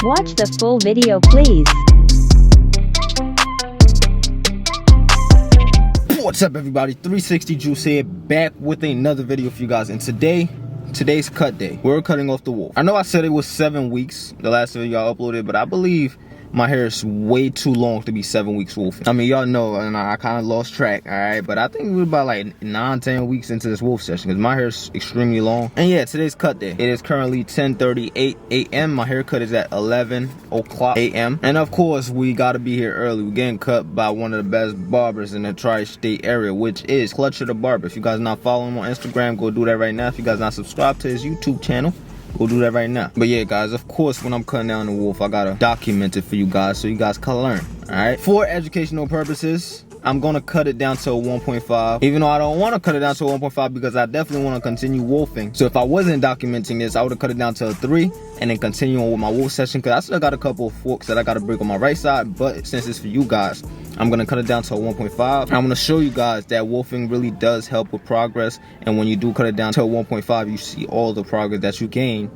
Watch the full video please. What's up everybody, 360 Juice here, back with another video for you guys. And today's cut day. We're cutting off the wolf. I know I said it was 7 weeks, the last video I uploaded, but I believe my hair is way too long to be 7 weeks wolfing. I mean, y'all know, and I kind of lost track, all right? But I think we're about like 9-10 weeks into this wolf session because my hair is extremely long. And yeah, today's cut day. It is currently 10:38 a.m. My haircut is at 11 o'clock a.m. And of course, we got to be here early. We're getting cut by one of the best barbers in the tri-state area, which is Clutcher the Barber. If you guys not following him on Instagram, go do that right now. If you guys not subscribed to his YouTube channel, we'll do that right now. But yeah, guys, of course, when I'm cutting down the wolf, I gotta document it for you guys so you guys can learn. All right, for educational purposes, I'm gonna cut it down to a 1.5, even though I don't want to cut it down to a 1.5 because I definitely want to continue wolfing. So if I wasn't documenting this, I would have cut it down to a 3 and then continue on with my wolf session, because I still got a couple of forks that I gotta break on my right side. But since it's for you guys, I'm gonna cut it down to a 1.5. I'm gonna show you guys that wolfing really does help with progress, and when you do cut it down to a 1.5, you see all the progress that you gain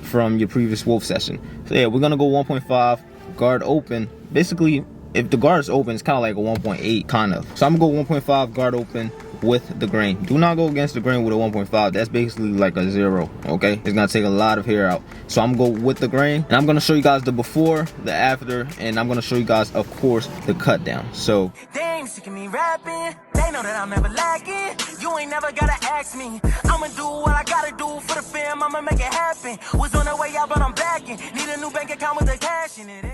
from your previous wolf session. So yeah, we're gonna go 1.5, guard open. Basically, if the guard is open, it's kind of like a 1.8 kind of. So I'm gonna go 1.5 guard open with the grain. Do not go against the grain with a 1.5. That's basically like a 0, okay? It's gonna take a lot of hair out. So I'm gonna go with the grain, and I'm gonna show you guys the before, the after, and I'm gonna show you guys, of course, the cut down. So they ain't sick of me rapping. They know that I'm never lacking. You ain't never gotta ask me. I'ma do what I gotta do for the fam. I'ma make it happen. Was on the way out, but I'm backing. Need a new bank account with the cash in it.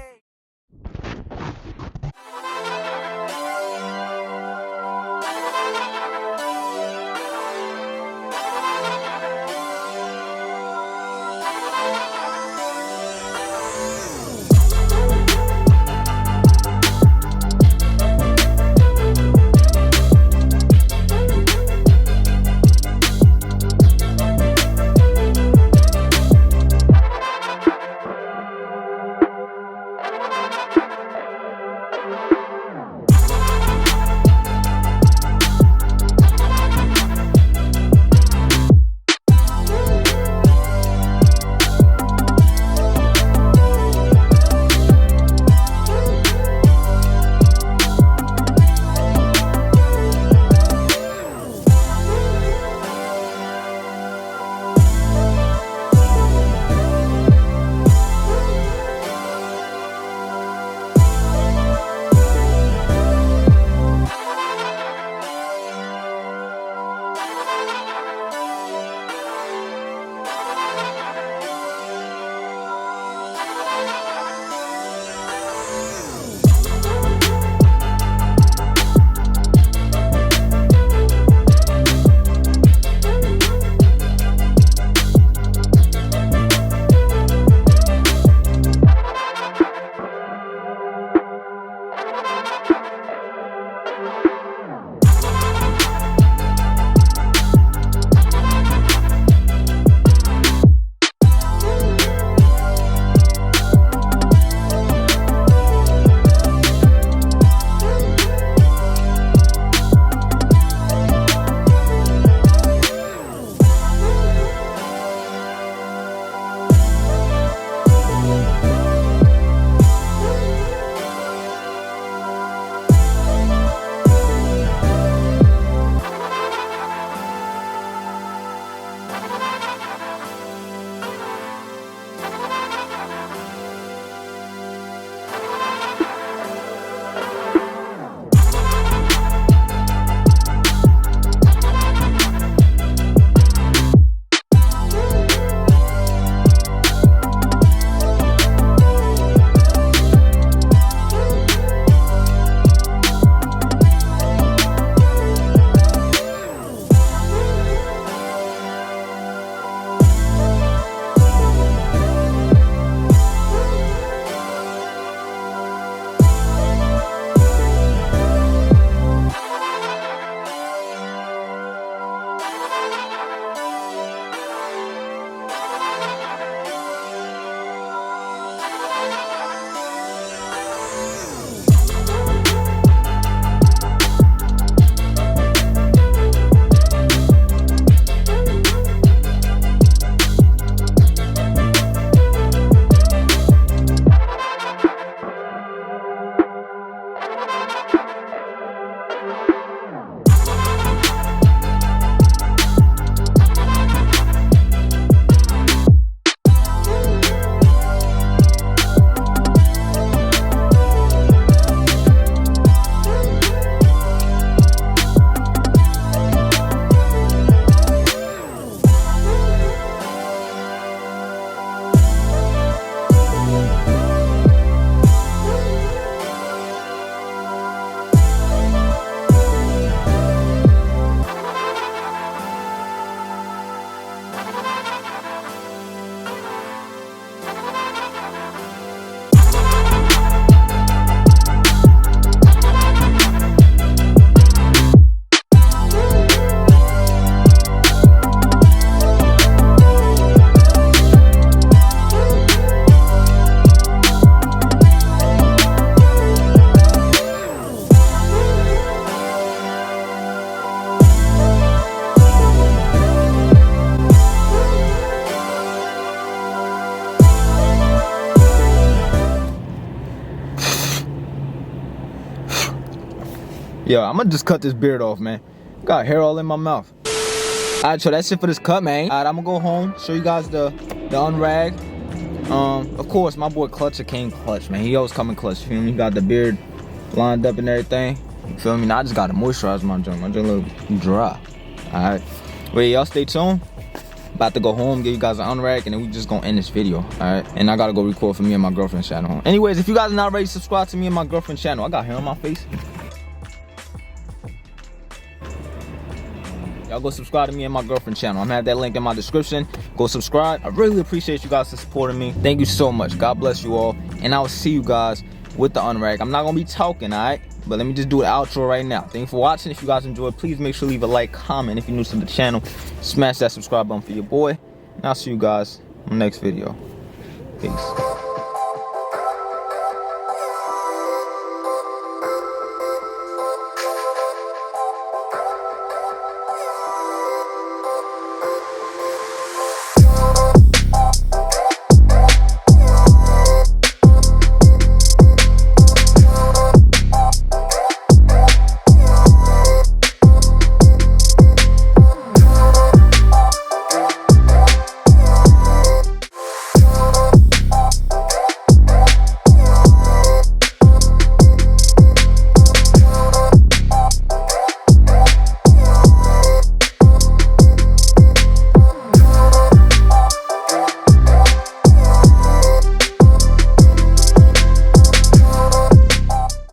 Yo, I'm gonna just cut this beard off, man. Got hair all in my mouth. Alright, so that's it for this cut, man. Alright, I'm gonna go home, show you guys the unrag. Of course, my boy Clutcher came clutch, man. He always coming clutch. You feel me? He got the beard lined up and everything. You feel me? Now I just gotta moisturize my joint. My joint look dry. Alright. Wait, y'all stay tuned. About to go home, give you guys an unrack, and then we just gonna end this video. Alright. And I gotta go record for me and my girlfriend's channel. Anyways, if you guys are not ready to subscribe to me and my girlfriend's channel, I got hair on my face. Y'all go subscribe to me and my girlfriend's channel. I'm gonna have that link in my description. Go subscribe. I really appreciate you guys for supporting me. Thank you so much. God bless you all. And I will see you guys with the unrack. I'm not gonna be talking, alright? But let me just do the outro right now. Thank you for watching. If you guys enjoyed, please make sure to leave a like, comment. If you're new to the channel, smash that subscribe button for your boy. And I'll see you guys in the next video. Peace.